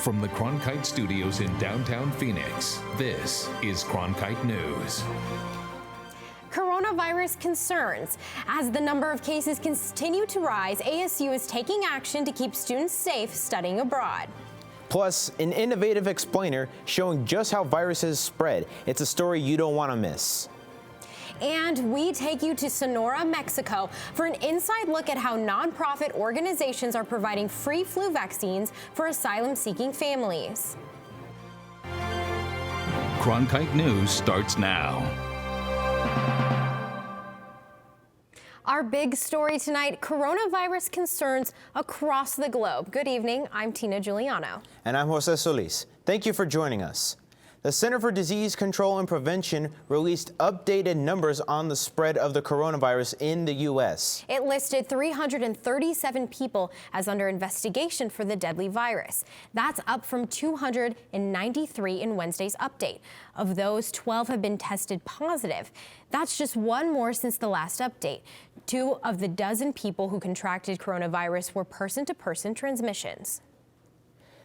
From the Cronkite studios in downtown Phoenix, this is Cronkite News. Coronavirus concerns. As the number of cases continue to rise, ASU is taking action to keep students safe studying abroad. Plus, an innovative explainer showing just how viruses spread. It's a story you don't want to miss. And we take you to Sonora, Mexico for an inside look at how nonprofit organizations are providing free flu vaccines for asylum-seeking families. Cronkite News starts now. Our big story tonight, coronavirus concerns across the globe. Good evening, I'm Tina Giuliano. And I'm Jose Solis. Thank you for joining us. The Center for Disease Control and Prevention released updated numbers on the spread of the coronavirus in the U.S. It listed 337 people as under investigation for the deadly virus. That's up from 293 in Wednesday's update. Of those, 12 have been tested positive. That's just one more since the last update. 2 of the dozen people who contracted coronavirus were person-to-person transmissions.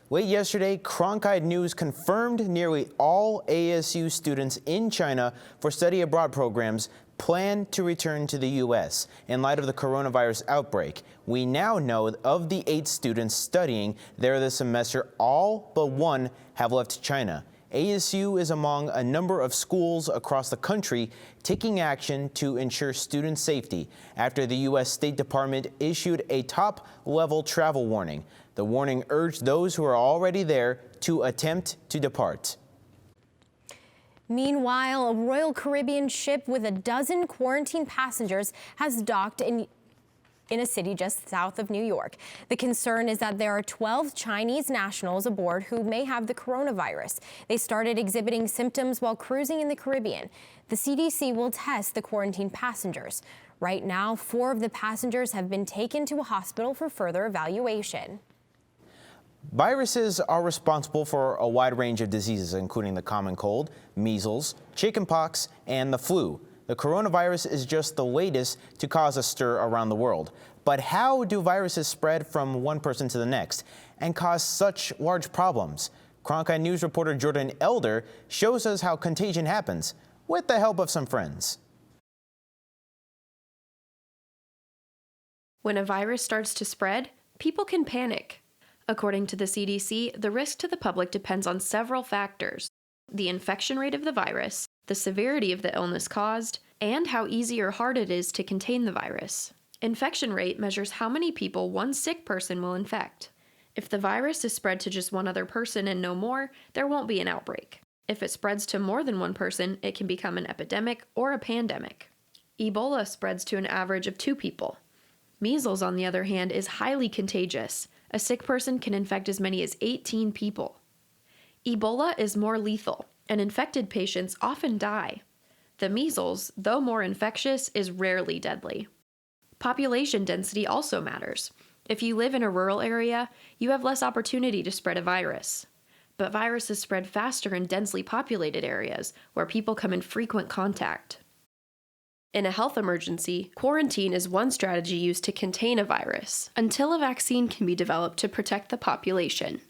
Late yesterday, Cronkite News confirmed nearly all ASU students in China for study abroad programs plan to return to the U.S. in light of the coronavirus outbreak. We now know of the 8 students studying there this semester, all but 1 have left China. ASU is among a number of schools across the country taking action to ensure student safety after the U.S. State Department issued a top-level travel warning. The warning urged those who are already there to attempt to depart. Meanwhile, a Royal Caribbean ship with a dozen quarantined passengers has docked in a city just south of New York. The concern is that there are 12 Chinese nationals aboard who may have the coronavirus. They started exhibiting symptoms while cruising in the Caribbean. The CDC will test the quarantined passengers. Right now, 4 of the passengers have been taken to a hospital for further evaluation. Viruses are responsible for a wide range of diseases, including the common cold, measles, chickenpox, and the flu. The coronavirus is just the latest to cause a stir around the world. But how do viruses spread from one person to the next and cause such large problems? Cronkite News reporter Jordan Elder shows us how contagion happens with the help of some friends. When a virus starts to spread, people can panic. According to the CDC, the risk to the public depends on several factors: the infection rate of the virus, the severity of the illness caused, and how easy or hard it is to contain the virus. Infection rate measures how many people one sick person will infect. If the virus is spread to just one other person and no more, there won't be an outbreak. If it spreads to more than one person, it can become an epidemic or a pandemic. Ebola spreads to an average of 2 people. Measles, on the other hand, is highly contagious. A sick person can infect as many as 18 people. Ebola is more lethal, and infected patients often die. The measles, though more infectious, is rarely deadly. Population density also matters. If you live in a rural area, you have less opportunity to spread a virus. But viruses spread faster in densely populated areas where people come in frequent contact. In a health emergency, quarantine is one strategy used to contain a virus until a vaccine can be developed to protect the population.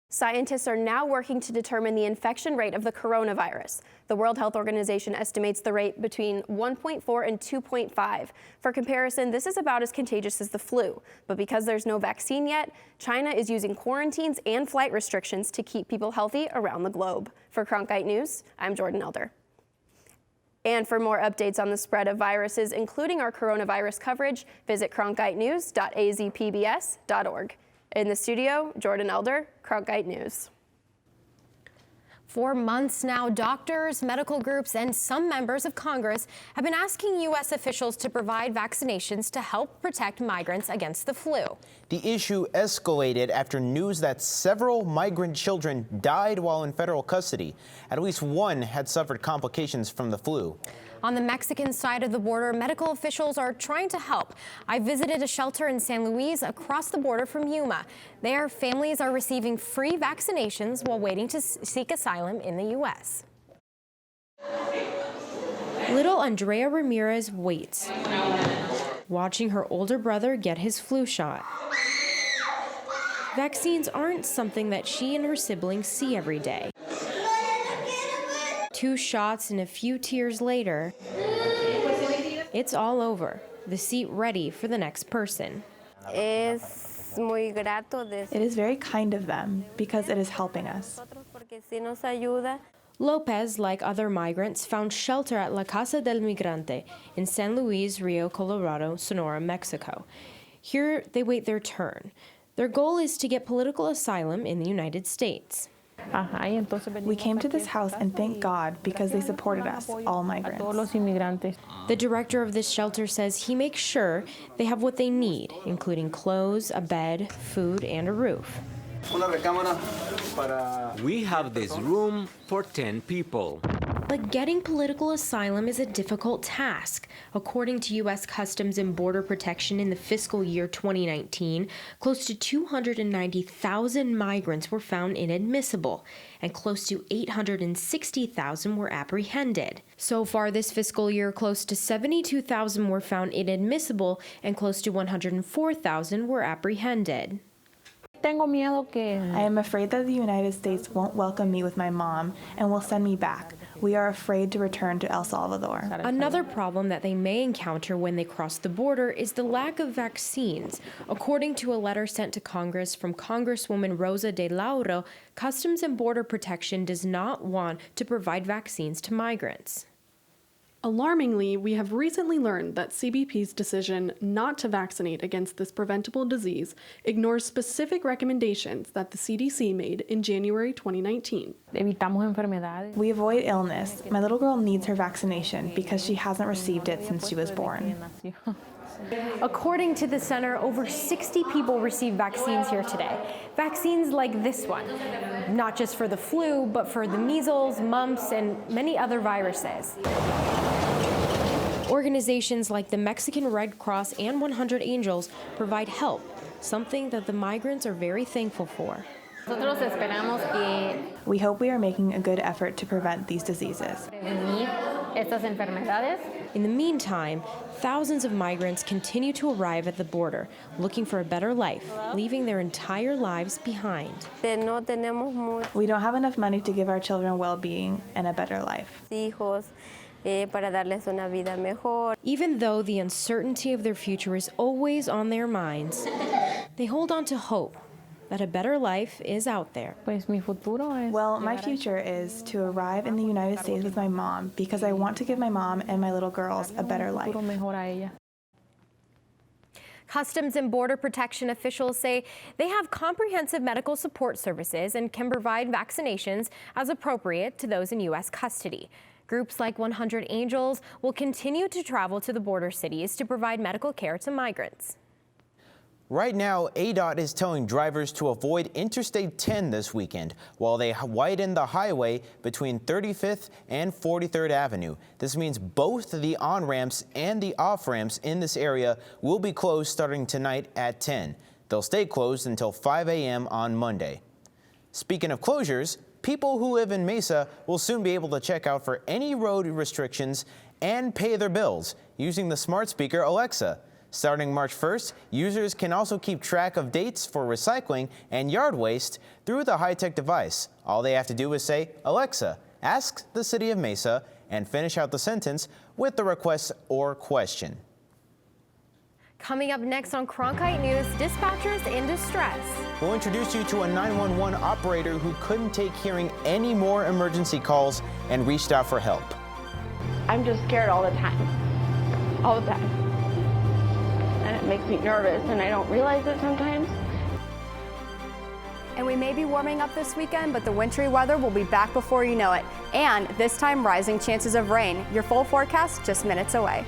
Scientists are now working to determine the infection rate of the coronavirus. The World Health Organization estimates the rate between 1.4 and 2.5. For comparison, this is about as contagious as the flu. But because there's no vaccine yet, China is using quarantines and flight restrictions to keep people healthy around the globe. For Cronkite News, I'm Jordan Elder. And for more updates on the spread of viruses, including our coronavirus coverage, visit cronkitenews.azpbs.org. In the studio, Jordan Elder, Cronkite News. For months now, doctors, medical groups, and some members of Congress have been asking U.S. officials to provide vaccinations to help protect migrants against the flu. The issue escalated after news that several migrant children died while in federal custody. At least 1 had suffered complications from the flu. On the Mexican side of the border, medical officials are trying to help. I visited a shelter in San Luis across the border from Yuma. There, families are receiving free vaccinations while waiting to seek asylum in the U.S. Little Andrea Ramirez waits, watching her older brother get his flu shot. Vaccines aren't something that she and her siblings see every day. 2 shots and a few tears later, it's all over. The seat ready for the next person. It is very kind of them because it is helping us. Lopez, like other migrants, found shelter at La Casa del Migrante in San Luis Rio Colorado, Sonora, Mexico. Here, they wait their turn. Their goal is to get political asylum in the United States. We came to this house and thank God because they supported us, all migrants. The director of this shelter says he makes sure they have what they need, including clothes, a bed, food, and a roof. We have this room for 10 people. But getting political asylum is a difficult task. According to U.S. Customs and Border Protection in the fiscal year 2019, close to 290,000 migrants were found inadmissible, and close to 860,000 were apprehended. So far this fiscal year, close to 72,000 were found inadmissible, and close to 104,000 were apprehended. I am afraid that the United States won't welcome me with my mom and will send me back. We are afraid to return to El Salvador. Another problem that they may encounter when they cross the border is the lack of vaccines. According to a letter sent to Congress from Congresswoman Rosa de Lauro, Customs and Border Protection does not want to provide vaccines to migrants. Alarmingly, we have recently learned that CBP's decision not to vaccinate against this preventable disease ignores specific recommendations that the CDC made in January 2019. We avoid illness. My little girl needs her vaccination because she hasn't received it since she was born. According to the center, over 60 people received vaccines here today. Vaccines like this one, not just for the flu, but for the measles, mumps, and many other viruses. Organizations like the Mexican Red Cross and 100 Angels provide help, something that the migrants are very thankful for. We hope we are making a good effort to prevent these diseases. In the meantime, thousands of migrants continue to arrive at the border, looking for a better life, leaving their entire lives behind. We don't have enough money to give our children well-being and a better life. Even though the uncertainty of their future is always on their minds, they hold on to hope that a better life is out there. Well, my future is to arrive in the United States with my mom because I want to give my mom and my little girls a better life. Customs and Border Protection officials say they have comprehensive medical support services and can provide vaccinations as appropriate to those in U.S. custody. Groups like 100 Angels will continue to travel to the border cities to provide medical care to migrants. Right now, ADOT is telling drivers to avoid Interstate 10 this weekend while they widen the highway between 35th and 43rd Avenue. This means both the on-ramps and the off-ramps in this area will be closed starting tonight at 10. They'll stay closed until 5 a.m. on Monday. Speaking of closures, people who live in Mesa will soon be able to check out for any road restrictions and pay their bills using the smart speaker Alexa. Starting March 1st, users can also keep track of dates for recycling and yard waste through the high-tech device. All they have to do is say, "Alexa, ask the city of Mesa," and finish out the sentence with the request or question. Coming up next on Cronkite News, dispatchers in distress. We'll introduce you to a 911 operator who couldn't take hearing any more emergency calls and reached out for help. I'm just scared all the time. All the time. And it makes me nervous, and I don't realize it sometimes. And we may be warming up this weekend, but the wintry weather will be back before you know it. And this time, rising chances of rain. Your full forecast just minutes away.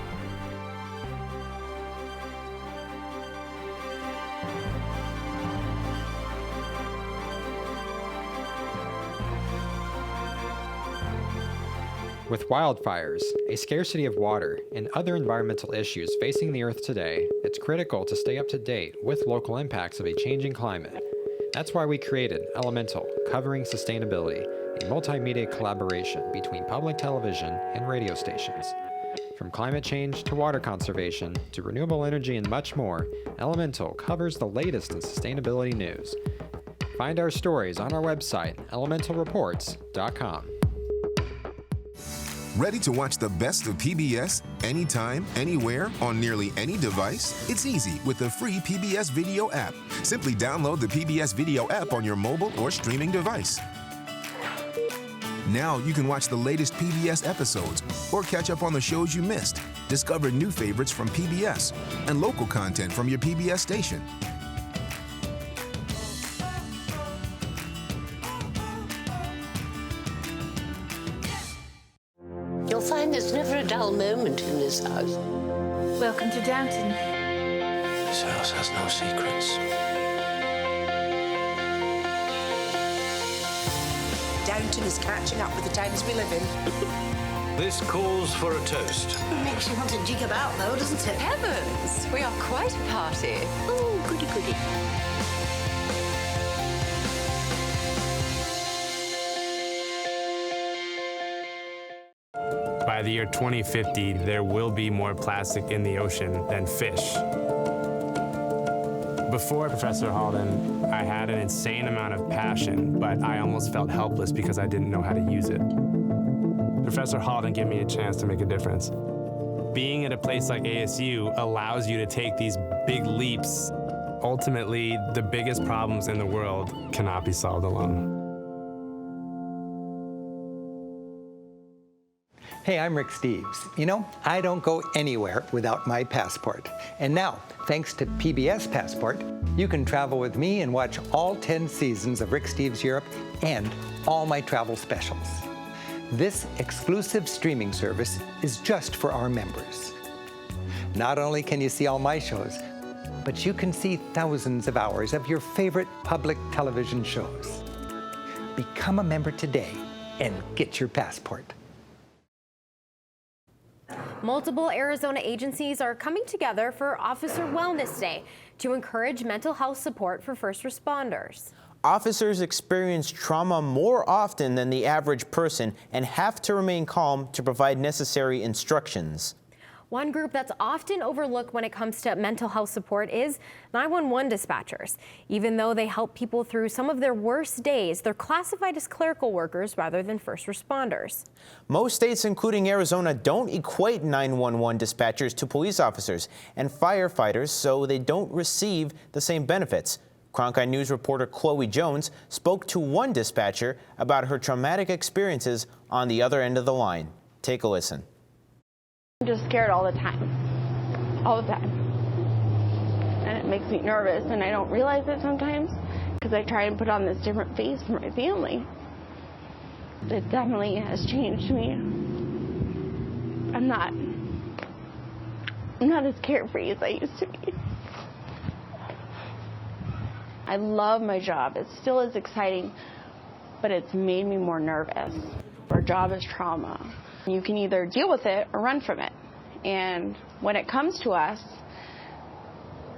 With wildfires, a scarcity of water, and other environmental issues facing the Earth today, it's critical to stay up to date with local impacts of a changing climate. That's why we created Elemental, covering sustainability, a multimedia collaboration between public television and radio stations. From climate change to water conservation to renewable energy and much more, Elemental covers the latest in sustainability news. Find our stories on our website, elementalreports.com. Ready to watch the best of PBS anytime, anywhere, on nearly any device? It's easy with the free Pbs Video App. Simply download the Pbs Video App on your mobile or streaming device. Now you can watch the latest PBS episodes or catch up on the shows you missed, discover new favorites from PBS, and local content from your PBS station. You'll find there's never a dull moment in this house. Welcome to Downton. This house has no secrets. Downton is catching up with the times we live in. This calls for a toast. It makes you want to jig about, though, doesn't it? Heavens, we are quite a party. Oh, goody goody. By the year 2050, there will be more plastic in the ocean than fish. Before Professor Halden, I had an insane amount of passion, but I almost felt helpless because I didn't know how to use it. Professor Halden gave me a chance to make a difference. Being at a place like ASU allows you to take these big leaps. Ultimately, the biggest problems in the world cannot be solved alone. Hey, I'm Rick Steves. You know, I don't go anywhere without my passport. And now, thanks to Pbs Passport, you can travel with me and watch all 10 seasons of Rick Steves Europe and all my travel specials. This exclusive streaming service is just for our members. Not only can you see all my shows, but you can see thousands of hours of your favorite public television shows. Become a member today and get your passport. Multiple Arizona agencies are coming together for Officer Wellness Day to encourage mental health support for first responders. Officers experience trauma more often than the average person and have to remain calm to provide necessary instructions. One group that's often overlooked when it comes to mental health support is 911 dispatchers. Even though they help people through some of their worst days, they're classified as clerical workers rather than first responders. Most states, including Arizona, don't equate 911 dispatchers to police officers and firefighters, so they don't receive the same benefits. Cronkite News reporter Chloe Jones spoke to one dispatcher about her traumatic experiences on the other end of the line. Take a listen. I'm just scared all the time, and it makes me nervous, and I don't realize it sometimes because I try and put on this different face for my family. It definitely has changed me. I'm not as carefree as I used to be. I love my job. It still is exciting, but it's made me more nervous. Our job is trauma. You can either deal with it or run from it. And when it comes to us,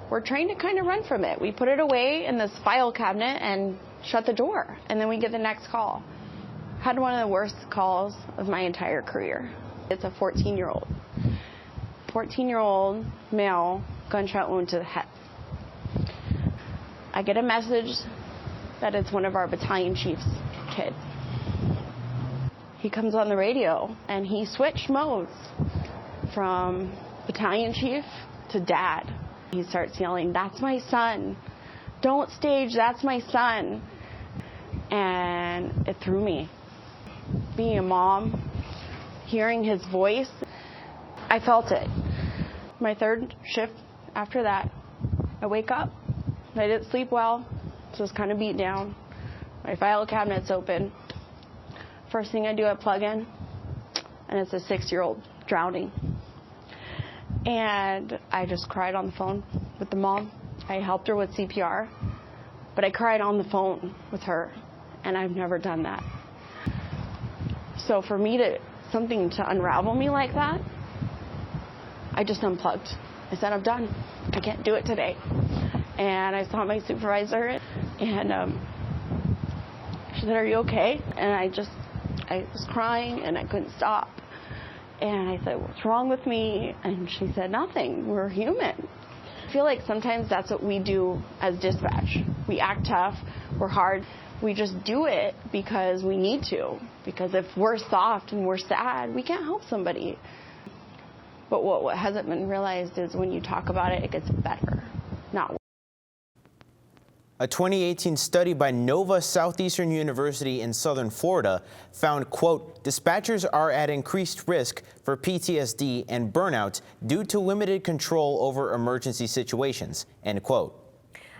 we're trained to kind of run from it. We put it away in this file cabinet and shut the door, and then we get the next call. I had one of the worst calls of my entire career. It's a 14-year-old. 14-year-old male, gunshot wound to the head. I get a message that it's one of our battalion chief's kids. He comes on the radio and he switched modes from battalion chief to dad. He starts yelling, "That's my son. Don't stage, that's my son." And it threw me. Being a mom, hearing his voice, I felt it. My third shift after that, I wake up. I didn't sleep well, so I was kind of beat down. My file cabinet's open. First thing I do, I plug in, and it's a 6-year-old drowning. And I just cried on the phone with the mom. I helped her with CPR, but I cried on the phone with her, and I've never done that. So for me something to unravel me like that, I just unplugged. I said, I'm done. I can't do it today. And I saw my supervisor, and she said, "Are you okay?" And I was crying, and I couldn't stop. And I said, what's wrong with me? And she said, nothing, we're human. I feel like sometimes that's what we do as dispatch. We act tough, we're hard. We just do it because we need to. Because if we're soft and we're sad, we can't help somebody. But what hasn't been realized is when you talk about it, it gets better, not worse. A 2018 study by Nova Southeastern University in Southern Florida found, quote, dispatchers are at increased risk for PTSD and burnout due to limited control over emergency situations, end quote.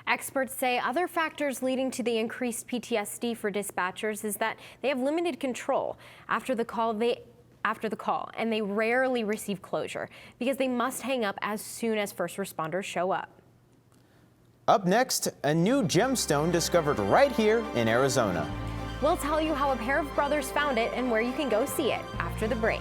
Experts say other factors leading to the increased PTSD for dispatchers is that they have limited control after the call, and they rarely receive closure because they must hang up as soon as first responders show up. Up next, a new gemstone discovered right here in Arizona. We'll tell you how a pair of brothers found it and where you can go see it after the break.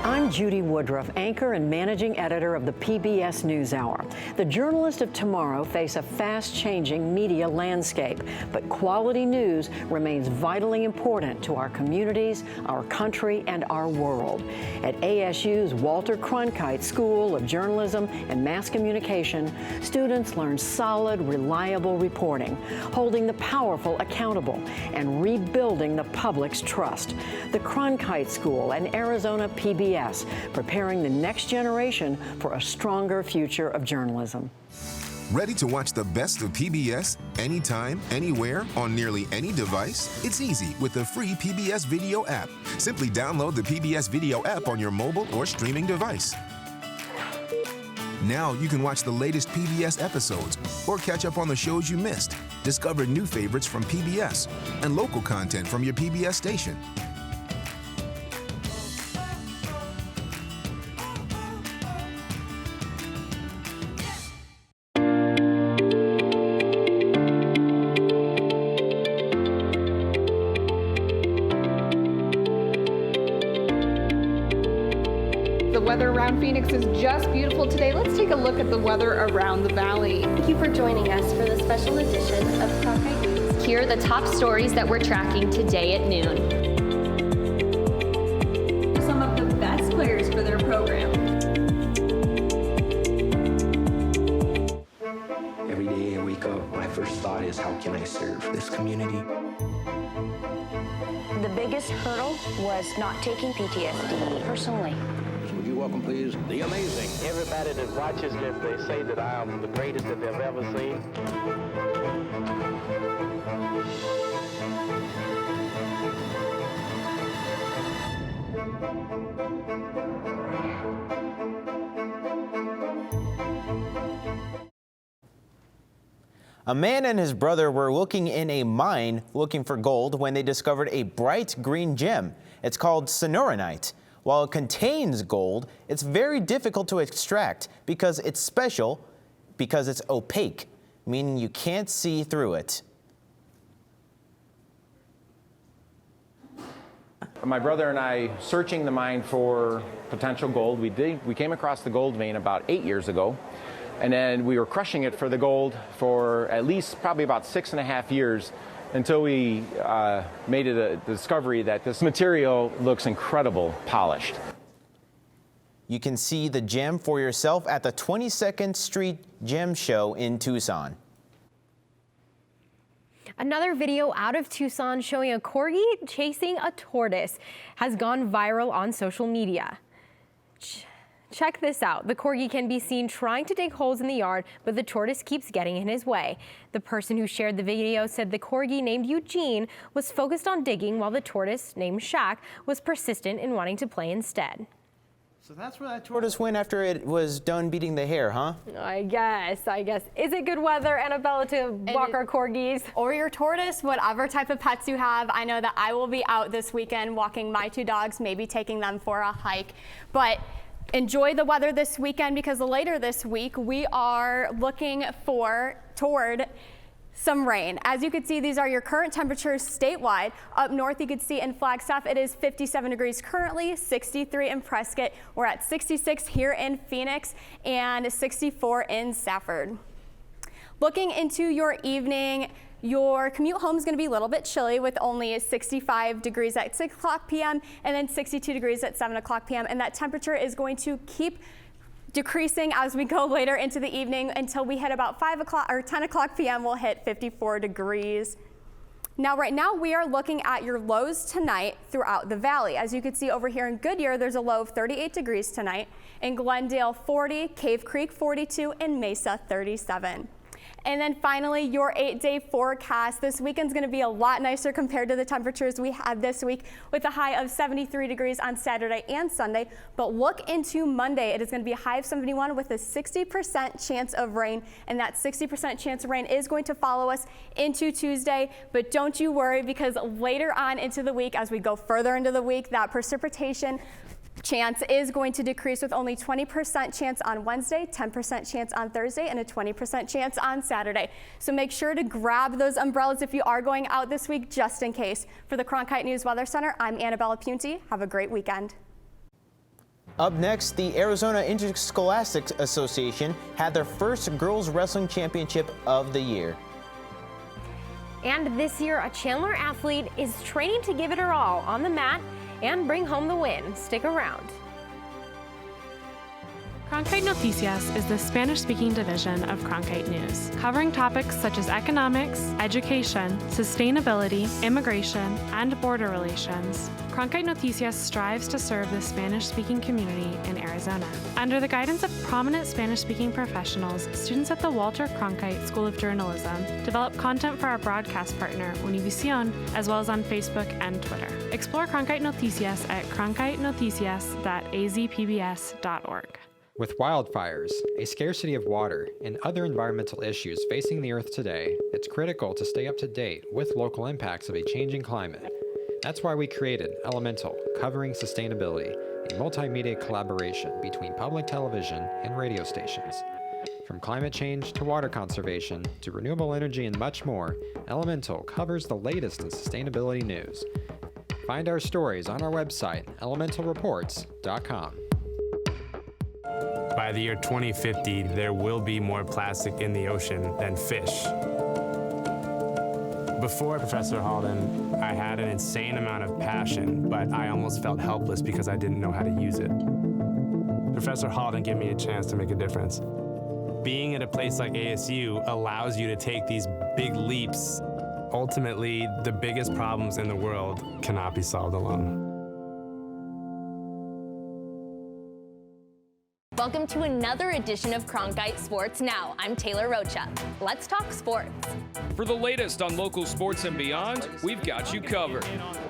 I'm Judy Woodruff, anchor and managing editor of the PBS NewsHour. The journalists of tomorrow face a fast-changing media landscape, but quality news remains vitally important to our communities, our country, and our world. At ASU's Walter Cronkite School of Journalism and Mass Communication, students learn solid, reliable reporting, holding the powerful accountable, and rebuilding the public's trust. The Cronkite School and Arizona PBS, preparing the next generation for a stronger future of journalism. Ready to watch the best of PBS anytime, anywhere, on nearly any device? It's easy with the free Pbs Video App. Simply download the Pbs Video App on your mobile or streaming device. Now you can watch the latest PBS episodes or catch up on the shows you missed. Discover new favorites from PBS and local content from your PBS station. The weather around Phoenix is just beautiful today. Let's take a look at the weather around the valley. Thank you for joining us for the special edition of Cronkite News. Here are the top stories that we're tracking today at noon. Some of the best players for their program. Every day I wake up, my first thought is, how can I serve this community? The biggest hurdle was not taking PTSD personally. Would you welcome, please, the amazing. Everybody that watches this, they say that I am the greatest that they've ever seen. A man and his brother were looking in a mine looking for gold when they discovered a bright green gem. It's called sonoranite. While it contains gold, it's very difficult to extract because it's special, because it's opaque, meaning you can't see through it. My brother and I, searching the mine for potential gold, we came across the gold vein about 8 years ago. And then we were crushing it for the gold for at least probably about 6.5 years until we made it a discovery that this material looks incredible polished. You can see the gem for yourself at the 22nd Street Gem Show in Tucson. Another video out of Tucson showing a corgi chasing a tortoise has gone viral on social media. Check this out. The corgi can be seen trying to dig holes in the yard, but the tortoise keeps getting in his way. The person who shared the video said the corgi named Eugene was focused on digging while the tortoise named Shaq was persistent in wanting to play instead. So that's where that tortoise went after it was done beating the hare, huh? I guess. Is it good weather, Annabella, to walk our corgis? Or your tortoise, whatever type of pets you have. I know that I will be out this weekend walking my 2 dogs, maybe taking them for a hike. But enjoy the weather this weekend because later this week we are looking toward some rain. As you can see, these are your current temperatures statewide. Up north, you can see in Flagstaff, it is 57 degrees currently, 63 in Prescott. We're at 66 here in Phoenix and 64 in Safford. Looking into your evening, your commute home is going to be a little bit chilly with only 65 degrees at 6 o'clock p.m. and then 62 degrees at 7 o'clock p.m. And that temperature is going to keep decreasing as we go later into the evening until we hit about 5 o'clock or 10 o'clock p.m. We'll hit 54 degrees. Now, right now we are looking at your lows tonight throughout the valley. As you can see over here in Goodyear, there's a low of 38 degrees tonight. In Glendale, 40, Cave Creek, 42, and Mesa, 37. And then finally, your 8-day forecast. This weekend's going to be a lot nicer compared to the temperatures we had this week with a high of 73 degrees on Saturday and Sunday. But look into Monday. It is going to be a high of 71 with a 60% chance of rain. And that 60% chance of rain is going to follow us into Tuesday. But don't you worry, because later on into the week, as we go further into the week, that precipitation chance is going to decrease with only 20% chance on Wednesday, 10% chance on Thursday, and a 20% chance on Saturday. So make sure to grab those umbrellas if you are going out this week, just in case. For the Cronkite News Weather Center, I'm Annabella Punti. Have a great weekend. Up next, the Arizona Interscholastic Association had their first girls wrestling championship of the year. And this year, a Chandler athlete is training to give it her all on the mat and bring home the win. Stick around. Cronkite Noticias is the Spanish-speaking division of Cronkite News, covering topics such as economics, education, sustainability, immigration, and border relations. Cronkite Noticias strives to serve the Spanish-speaking community in Arizona. Under the guidance of prominent Spanish-speaking professionals, students at the Walter Cronkite School of Journalism develop content for our broadcast partner, Univision, as well as on Facebook and Twitter. Explore Cronkite Noticias at cronkitenoticias.azpbs.org. With wildfires, a scarcity of water, and other environmental issues facing the Earth today, it's critical to stay up to date with local impacts of a changing climate. That's why we created Elemental, covering sustainability, a multimedia collaboration between public television and radio stations. From climate change to water conservation to renewable energy and much more, Elemental covers the latest in sustainability news. Find our stories on our website, elementalreports.com. By the year 2050, there will be more plastic in the ocean than fish. Before Professor Halden, I had an insane amount of passion, but I almost felt helpless because I didn't know how to use it. Professor Halden gave me a chance to make a difference. Being at a place like ASU allows you to take these big leaps. Ultimately, the biggest problems in the world cannot be solved alone. Welcome to another edition of Cronkite Sports Now. I'm Taylor Rocha. Let's talk sports. For the latest on local sports and beyond, we've got you covered.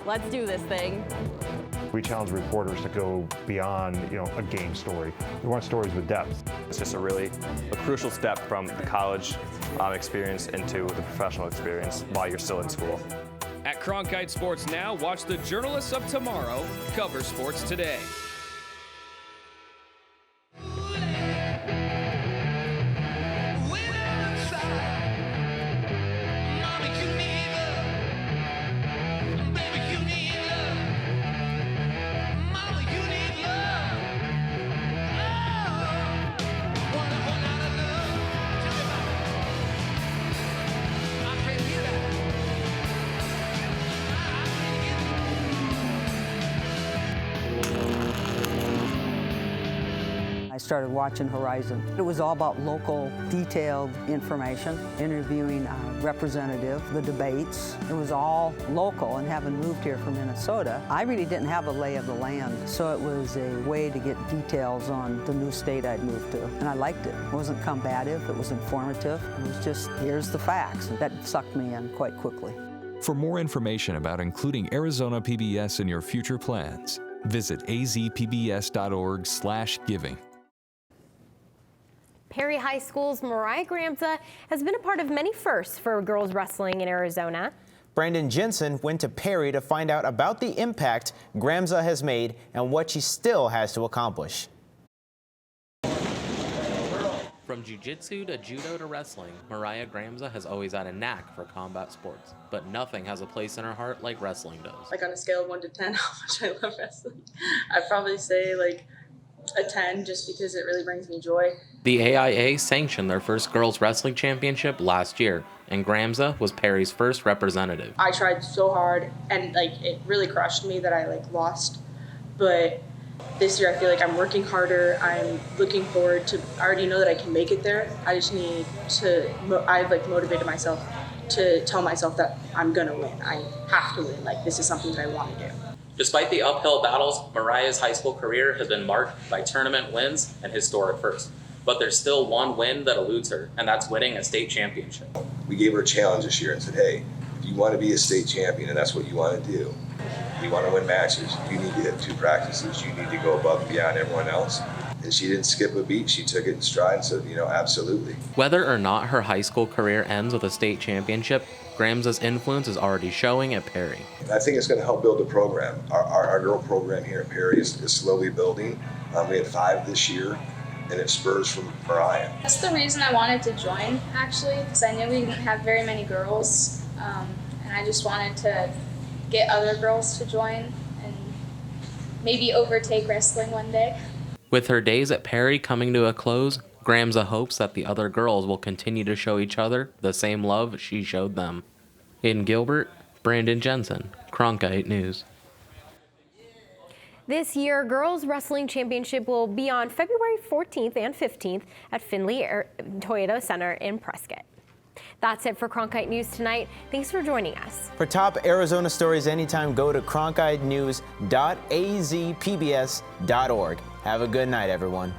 Let's do this thing. We challenge reporters to go beyond, a game story. We want stories with depth. It's just a crucial step from the college experience into the professional experience while you're still in school. At Cronkite Sports Now, watch the journalists of tomorrow cover sports today. I started watching Horizon. It was all about local, detailed information, interviewing representatives, the debates. It was all local, and having moved here from Minnesota, I really didn't have a lay of the land, so it was a way to get details on the new state I'd moved to, and I liked it. It wasn't combative, it was informative. It was just, here's the facts. That sucked me in quite quickly. For more information about including Arizona PBS in your future plans, visit azpbs.org/giving. Perry High School's Mariah Gramza has been a part of many firsts for girls wrestling in Arizona. Brandon Jensen went to Perry to find out about the impact Gramza has made and what she still has to accomplish. From jiu-jitsu to judo to wrestling, Mariah Gramza has always had a knack for combat sports, but nothing has a place in her heart like wrestling does. Like on a scale of 1 to 10, how much I love wrestling, I'd probably say like a 10 just because it really brings me joy. The AIA sanctioned their first girls wrestling championship last year, and Gramza was Perry's first representative. I tried so hard and like it really crushed me that I like lost, but this year I feel like I'm working harder. I'm looking forward to, I already know that I can make it there. I just need to, I've like motivated myself to tell myself that I'm gonna win. I have to win, like this is something that I want to do. Despite the uphill battles, Mariah's high school career has been marked by tournament wins and historic firsts. But there's still one win that eludes her, and that's winning a state championship. We gave her a challenge this year and said, hey, if you want to be a state champion and that's what you want to do, you want to win matches, you need to hit 2 practices, you need to go above and beyond everyone else. And she didn't skip a beat, she took it in stride and said, absolutely. Whether or not her high school career ends with a state championship, Gramza's influence is already showing at Perry. I think it's going to help build the program. Our girl program here at Perry is slowly building. We had 5 this year, and it spurs from Mariah. That's the reason I wanted to join, actually, because I knew we didn't have very many girls, and I just wanted to get other girls to join and maybe overtake wrestling one day. With her days at Perry coming to a close, Gramza hopes that the other girls will continue to show each other the same love she showed them. In Gilbert, Brandon Jensen, Cronkite News. This year, Girls Wrestling Championship will be on February 14th and 15th at Findlay Toyota Center in Prescott. That's it for Cronkite News tonight. Thanks for joining us. For top Arizona stories anytime, go to cronkitenews.azpbs.org. Have a good night, everyone.